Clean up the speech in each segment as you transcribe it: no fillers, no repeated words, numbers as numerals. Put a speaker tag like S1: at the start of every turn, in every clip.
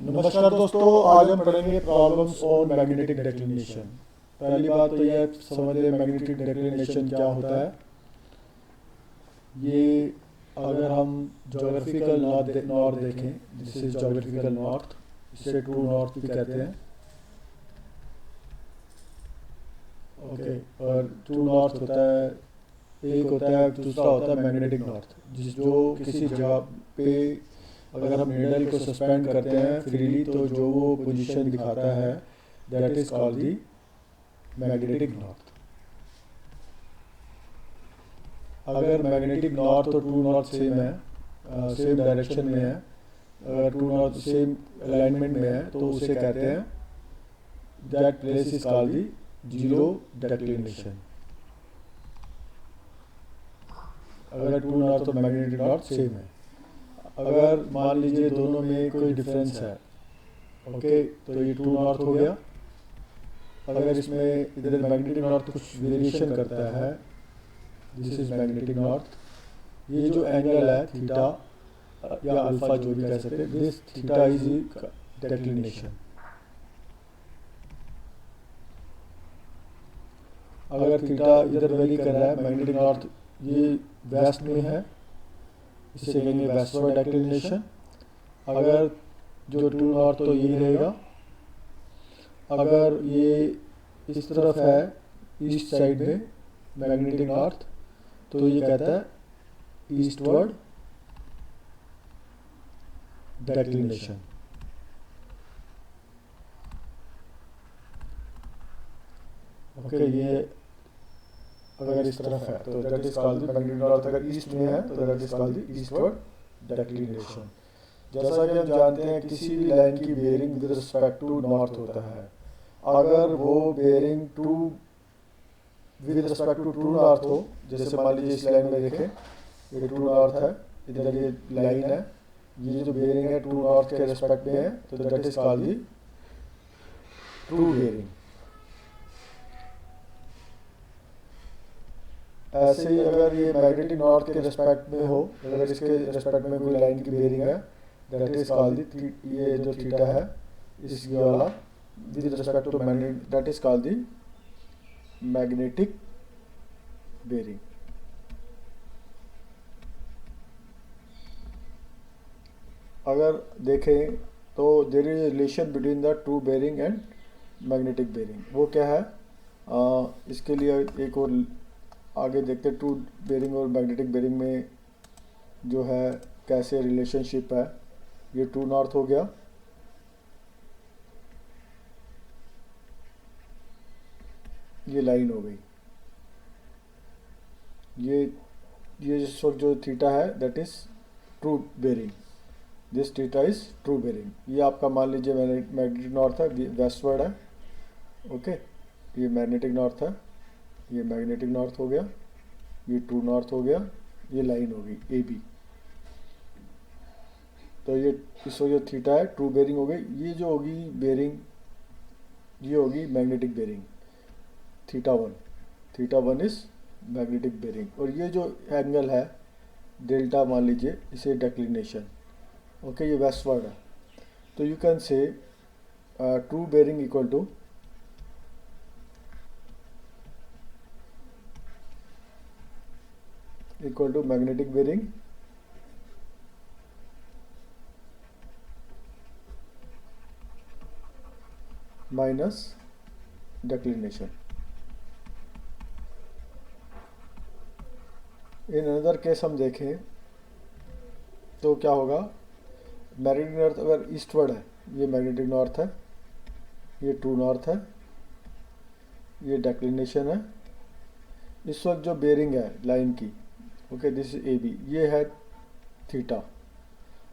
S1: नमस्कार दोस्तों, आज हम पढ़ेंगे प्रॉब्लम्स ऑन मैग्नेटिक डिक्लिनेशन। पहली बात तो यह समझ लें मैग्नेटिक डिक्लिनेशन क्या होता है। ये अगर हम जोग्राफिकल नॉर्थ देखें, दिस इज जोग्राफिकल नॉर्थ, इसे ट्रू नॉर्थ भी कहते हैं। ओके, और ट्रू नॉर्थ होता है, एक होता है, दूसरा होता है मैग्नेटिक नॉर्थ, जिस जो किसी जगह पे अगर हम निडल को सस्पेंड करते हैं फ्रीली तो जो वो पोजीशन दिखाता है that is called the magnetic north. अगर मैग्नेटिक नॉर्थ और ट्रू नॉर्थ सेम है, सेम डायरेक्शन में है, अगर ट्रू नॉर्थ सेम अलाइनमेंट में है तो उसे कहते हैं that place is called the zero declination. अगर ट्रू नॉर्थ और मैग्नेटिक नॉर्थ सेम है, अगर मान लीजिए दोनों में कोई डिफरेंस है, ओके, तो ये ट्रू नॉर्थ हो गया। अगर इसमें इधर मैग्नेटिक नॉर्थ कुछ वेरिएशन करता है, दिस इज मैग्नेटिक नॉर्थ, ये जो एंगल है थीटा या अल्फा जो भी कह सकते हैं, दिस थीटा इज डिक्लिनेशन। अगर थीटा इधर वेरी कर रहा है, मैग्नेटिक नॉर्थ ये वेस्ट में है, इसे कहेंगे वेस्टवर्ड डिक्लिनेशन। अगर जो ट्रू नॉर्थ तो यही रहेगा। अगर ये इस तरफ है ईस्ट साइड में मैग्नेटिक नॉर्थ, तो ये कहता है ईस्टवर्ड डिक्लिनेशन। ओके, ये अगर इस तरफ है तो that is called the magnetic north, अगर ईस्ट में है तो that is called the eastward declination. जैसा कि हम जानते हैं किसी भी लाइन की bearing with respect to north होता है। अगर वो bearing to with respect to true north हो, जैसे मान लीजिए इस लाइन में देखें, ये ट्रू नॉर्थ है, इधर ये लाइन है, ये जो बेयरिंग है ट्रू नॉर्थ के रिस्पेक्ट में है, तो that is called the true bearing. ऐसे ही अगर ये मैग्नेटिक नॉर्थ के रिस्पेक्ट में हो, अगर इसके रिस्पेक्ट में कोई लाइन की बेयरिंग है, दैट इज कॉल्ड दी, ये जो थीटा है इस ये वाला with respect to magnetic, that is called the magnetic bearing. अगर देखें तो there is relation between the true bearing and magnetic bearing. वो क्या है, इसके लिए एक और आगे देखते हैं ट्रू बेयरिंग और मैग्नेटिक बेयरिंग में जो है कैसे रिलेशनशिप है। ये ट्रू नॉर्थ हो गया, ये लाइन हो गई, ये जो थीटा है that is true bearing, this theta is true bearing. ये आपका मान लीजिए मैग्नेटिक नॉर्थ है, वेस्टवर्ड है, ओके, ये मैग्नेटिक नॉर्थ है, ये मैग्नेटिक नॉर्थ हो गया, ये ट्रू नॉर्थ हो गया, ये लाइन होगी ए बी। तो ये इसको जो थीटा है ट्रू बेयरिंग हो गई। ये जो होगी बेयरिंग, ये होगी magnetic bearing, theta one is magnetic bearing. और ये जो एंगल है डेल्टा मान लीजिए, इसे डिक्लिनेशन, ओके, ये वेस्टवर्ड है। तो you can say true bearing equal to magnetic bearing minus declination. In another case हम देखें तो क्या होगा, मैग्नेटिक नॉर्थ अगर ईस्टवर्ड है, ये मैग्नेटिक नॉर्थ है, ये ट्रू नॉर्थ है, ये डिक्लिनेशन है। इस वक्त जो बेयरिंग है लाइन की, okay, this is A B, ये है थीटा,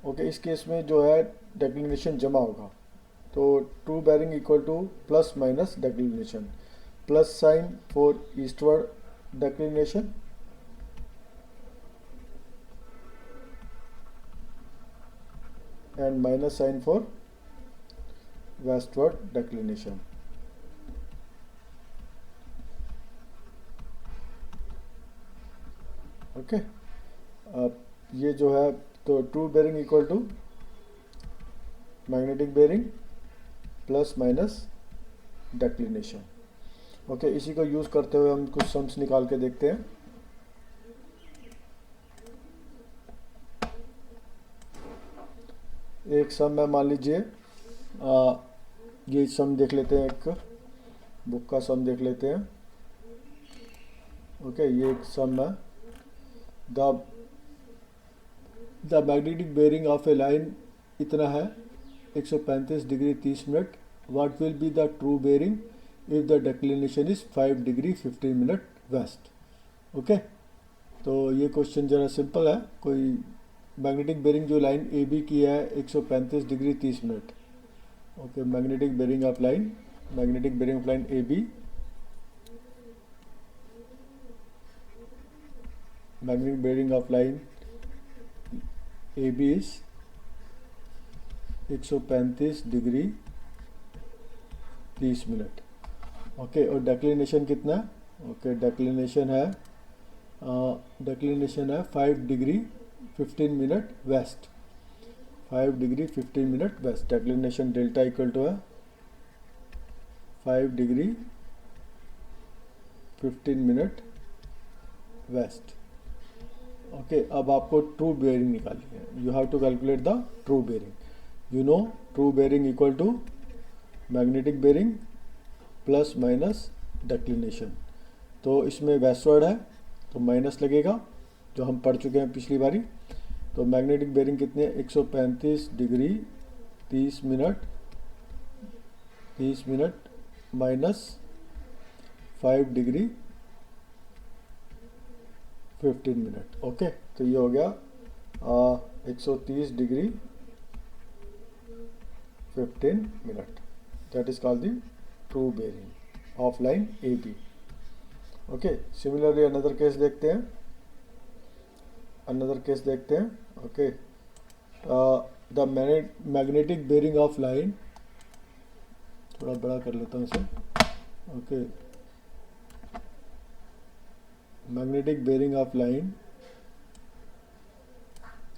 S1: ओके। इस केस में जो है डिक्लिनेशन जमा होगा, तो true bearing equal to plus minus declination, plus sign for eastward declination and minus sign for westward declination. Okay, अब ये जो है तो true bearing equal to magnetic bearing plus minus declination. Okay, इसी को यूज़ करते हुए हम कुछ सम्स निकाल के देखते हैं। एक सम है, मान लीजिए ये सम देख लेते हैं, एक बुक का सम देख लेते हैं। ओके, ये एक सम है। The magnetic bearing of a line इतना है 135 degree 30 minute. What will be the true bearing if the declination is 5 degree 15 minute west. Okay, तो ये क्वेश्चन ज़रा सिंपल है। कोई मैग्नेटिक बेरिंग जो लाइन ए बी की है 135 degree 30 minute. Okay, magnetic bearing of line A B, magnetic bearing of line A B is 135 degree 30 minute. Okay, और declination कितना है? ओके, डेक्लिनेशन है 5 degree 15 minute west. 5 degree 15 minute west. Declination delta equal to है 5 degree 15 minute west. Okay, अब आपको true bearing निकालनी है। You have to calculate the true bearing. You know true bearing equal to magnetic bearing plus minus declination. तो इसमें westward है तो minus लगेगा, जो हम पढ़ चुके हैं पिछली बारी। तो मैग्नेटिक बेयरिंग कितने 135 degree 30 minute minus 5 degree 15 minute. Okay, तो ये हो गया 130 degree 15 minute. That is called the true bearing of line A B. Okay, similarly another case देखते हैं। Okay, the magnetic bearing of line, थोड़ा बड़ा कर लेता हूँ इसे। Okay, magnetic bearing of line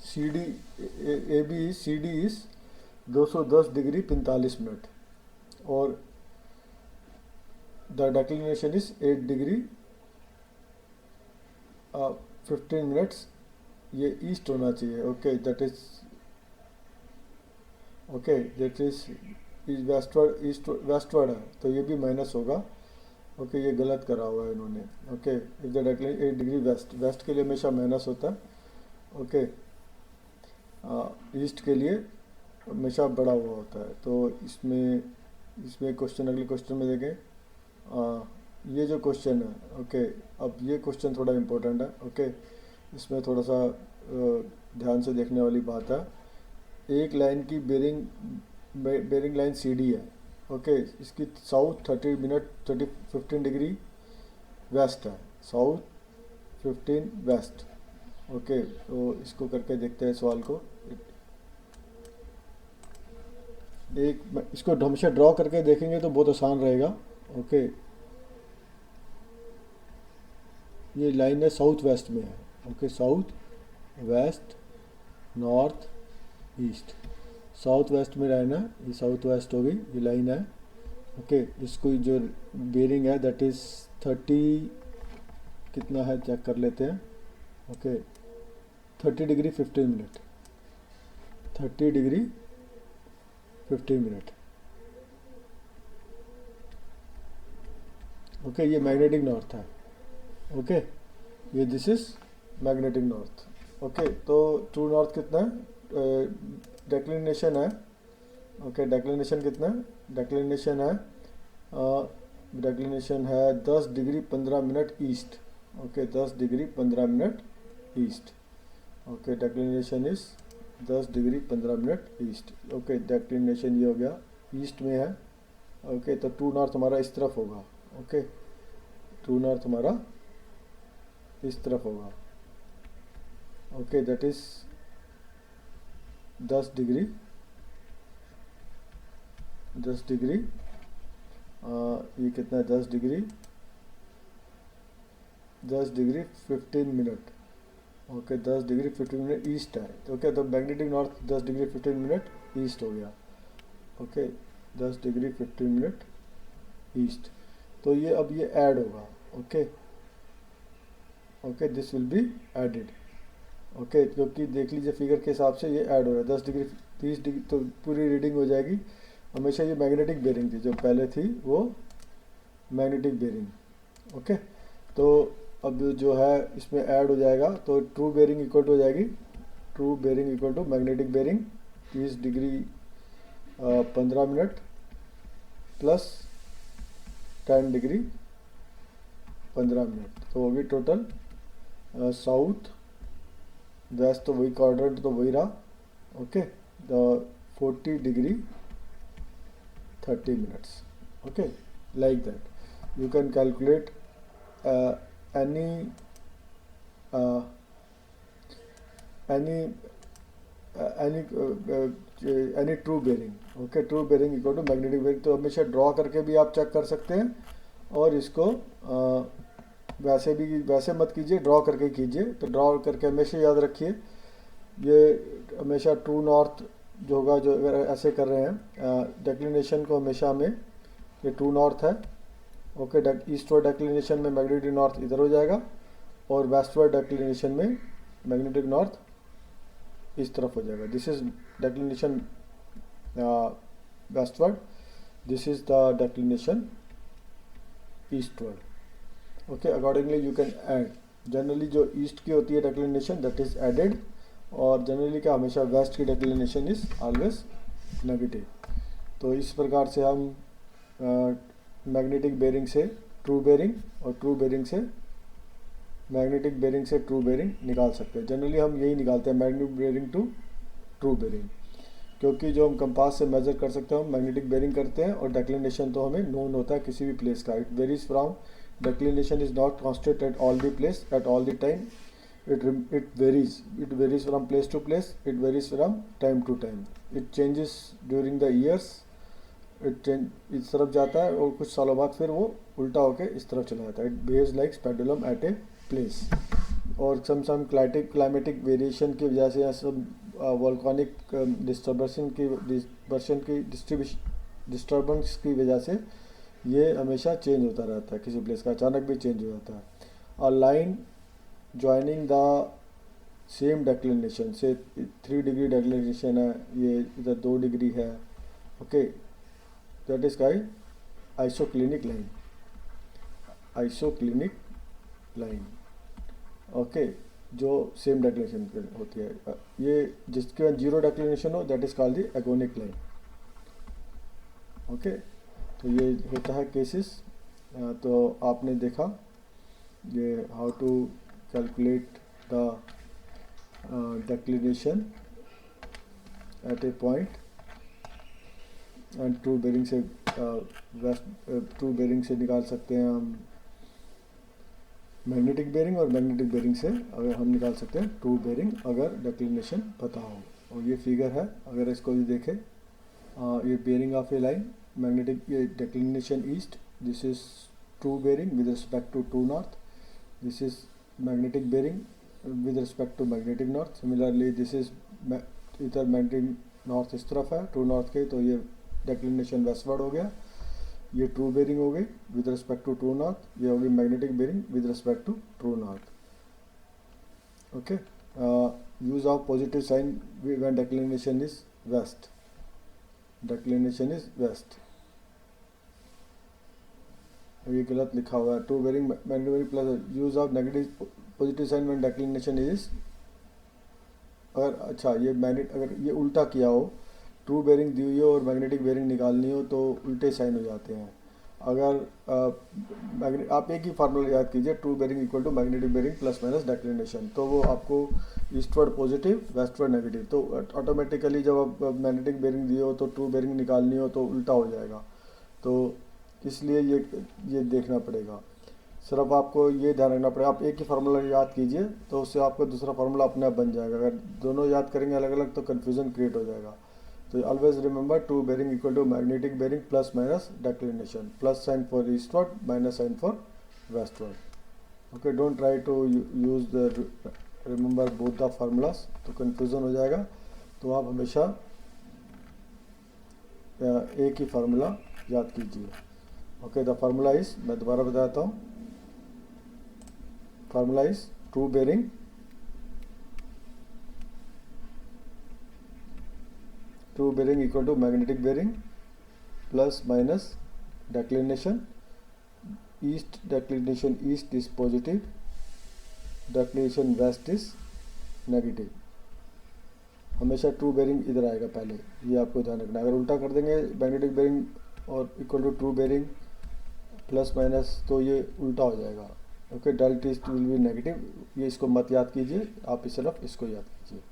S1: C D A B C D is 210 degree 45 minute और the declination is 8 degree 15 minutes. ये ईस्ट होना चाहिए। Okay, that is westward, east westward है तो ये भी माइनस होगा। ओके, ये गलत करा हुआ है इन्होंने। Okay, if the declination 8 degree west के लिए हमेशा माइनस होता है। ओके, ईस्ट के लिए हमेशा बढ़ा हुआ होता है। तो इसमें क्वेश्चन, अगले क्वेश्चन में देखें। ये जो क्वेश्चन है, ओके, अब ये क्वेश्चन थोड़ा इम्पोर्टेंट है। ओके, इसमें थोड़ा सा ध्यान से देखने वाली बात है। एक लाइन की बेरिंग लाइन सी डी है। ओके, इसकी साउथ 15 डिग्री वेस्ट है, साउथ 15 वेस्ट। ओके, तो इसको करके देखते हैं सवाल को। इसको हमेशा ड्रॉ करके देखेंगे तो बहुत आसान रहेगा। ओके, ये लाइन है साउथ वेस्ट में है। Okay, south west north east, south west में लाइन है, ये साउथ वेस्ट हो गई, ये लाइन है। ओके, इसको जो बेरिंग है दैट इज 30 कितना है चेक कर लेते हैं। Okay, 30 degree 15 minute, 30 degree 15 minute. Okay, ये मैग्नेटिक नॉर्थ है। ओके, ये this is magnetic north. Okay, तो ट्रू नॉर्थ कितना है? डेक्लिनेशन है। ओके, डेक्लिनेशन कितना है? डेक्लिनेशन है 10 degree 15 minute east. Okay, 10 degree 15 minute east. Okay, declination is 10 degree 15 minute east. Okay, declination ये हो गया ईस्ट में है। ओके, तो ट्रू नॉर्थ हमारा इस तरफ होगा। ओके, ट्रू नॉर्थ हमारा इस तरफ होगा। ओके, दैट इज 10 डिग्री ये कितना है? 10 degree 15 minute. Okay, 10 degree 15 minute east है। तो क्या, तो magnetic north 10 degree 15 minute east हो गया। Okay 10 degree 15 minute east. तो ये अब ये ऐड होगा, okay okay this will be added, okay क्योंकि देख लीजिए फिगर के हिसाब से ये ऐड हो रहा है 10 डिग्री 30 डिग्री, तो पूरी रीडिंग हो जाएगी। हमेशा ये मैग्नेटिक बेरिंग थी जो पहले थी, वो मैग्नेटिक बेरिंग, ओके। तो अब जो है इसमें ऐड हो जाएगा, तो ट्रू बेरिंग इक्वल टू हो जाएगी, true bearing equal to magnetic bearing 30 degree 15 minute plus 10 degree 15 minute, तो होगी टोटल साउथ वेस्ट, तो वही क्वाड्रेंट तो वही रहा, okay 40 degree 30 minutes, okay like that you can calculate any uh, any any true bearing, okay true bearing equal to magnetic bearing. तो हमेशा draw करके भी आप चेक कर सकते हैं, और इसको वैसे भी, वैसे मत कीजिए, ड्रॉ करके कीजिए। तो ड्रॉ करके हमेशा याद रखिए, ये हमेशा ट्रू नॉर्थ जो होगा, जो अगर ऐसे कर रहे हैं डेक्लिनेशन को, हमेशा हमें ये ट्रू नॉर्थ है, ओके ईस्टवर्ड डेक्लिनेशन में मैग्नेटिक नॉर्थ इधर हो जाएगा, और वेस्टवर्ड डेक्लिनेशन में मैग्नेटिक नॉर्थ इस तरफ हो जाएगा। This is declination westward, this is the declination eastward, okay accordingly you can add. Generally जो ईस्ट की होती है डेक्लिनेशन दैट इज एडेड, और जनरली क्या हमेशा वेस्ट की डेक्लिनेशन इज ऑलवेज नेगेटिव। तो इस प्रकार से हम मैग्नेटिक बेरिंग से ट्रू बेरिंग और ट्रू बेरिंग से मैग्नेटिक बेरिंग से ट्रू बेरिंग निकाल सकते हैं। जनरली हम यही निकालते हैं, magnetic bearing to true bearing, क्योंकि जो हम कंपास से मेजर कर सकते हैं हम मैग्नेटिक बेरिंग करते हैं, और डेक्लिनेशन तो हमें नोन होता है किसी भी प्लेस का। It varies from, declination is not constant at all the place at all the time, it varies from place to place, it varies from time to time, it changes during the years, इस तरफ जाता है और कुछ सालों बाद फिर वो उल्टा होके इस तरफ चला जाता है। It behaves like pendulum at a place. और सम क्लाइमेटिक वेरिएशन की वजह से या सब वोल्केनिक डिस्टर्बेंस की वजह से ये हमेशा चेंज होता रहता है, किसी प्लेस का अचानक भी चेंज हो जाता है। और line joining the same declination से 3 डिग्री डेक्लिनेशन है, ये इधर 2 डिग्री है, okay that is kind isoclinic line, isoclinic line, okay जो सेम डेक्लिनेशन होती है। ये जिसके जीरो डेक्लिनेशन हो that is called the agonic line, okay. तो ये होता है केसेस। तो आपने देखा ये how to calculate the declination at a point, and true bearing से ट्रू बेरिंग से निकाल सकते हैं हम मैग्नेटिक बेरिंग, और मैग्नेटिक बेरिंग से अगर हम निकाल सकते हैं ट्रू बेरिंग अगर डेक्लिनेशन पता हो। और ये फिगर है, अगर इसको भी देखें, ये bearing of a line, magnetic declination east, this is true bearing with respect to true north, this is magnetic bearing with respect to magnetic north। similarly this is इधर magnetic north इस तरफ है true north के, तो ये declination westward हो गया, ये true bearing हो गई with respect to true north, ये होगी magnetic bearing with respect to true north, okay। use of positive sign when declination is west, declination is west, ये गलत लिखा हुआ है, true bearing magnetic bearing plus use of negative positive sign when declination is, अगर अच्छा ये magnet अगर ये उल्टा किया हो, ट्रू बेरिंग दी हुई हो और मैग्नेटिक बेरिंग निकालनी हो तो उल्टे साइन हो जाते हैं। अगर आप एक ही फार्मूला याद कीजिए, true bearing equal to magnetic bearing plus minus declination, तो वो आपको ईस्टवर्ड पॉजिटिव वेस्टवर्ड नेगेटिव, तो ऑटोमेटिकली जब आप मैग्नेटिक बेरिंग दिए हो तो ट्रू बेरिंग निकालनी हो तो उल्टा हो जाएगा। तो इसलिए ये देखना पड़ेगा, सिर्फ आपको ये ध्यान रखना पड़ेगा। आप एक ही फार्मूला याद कीजिए तो उससे आपको दूसरा फार्मूला अपने आप बन जाएगा। अगर दोनों याद करेंगे अलग अलग तो कन्फ्यूजन क्रिएट हो जाएगा। तो always remember true bearing equal to magnetic bearing plus minus declination, plus sign for eastward minus sign for westward, okay. Don't try to use the remember both the formulas, तो confusion हो जाएगा। तो आप हमेशा एक ही फार्मूला याद कीजिए। Okay, the formula is, मैं दोबारा बताता हूँ, formula is true bearing equal to magnetic bearing plus minus declination. East declination east is positive, declination west is negative. हमेशा ट्रू बेरिंग इधर आएगा पहले, ये आपको ध्यान रखना है। अगर उल्टा कर देंगे मैग्नेटिक बेरिंग और equal to true bearing plus minus, तो ये उल्टा हो जाएगा। Okay, delta T will be negative. ये इसको मत याद कीजिए, आप सिर्फ इसको याद कीजिए,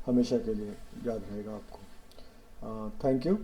S1: हमेशा के लिए याद रहेगा आपको। Thank you.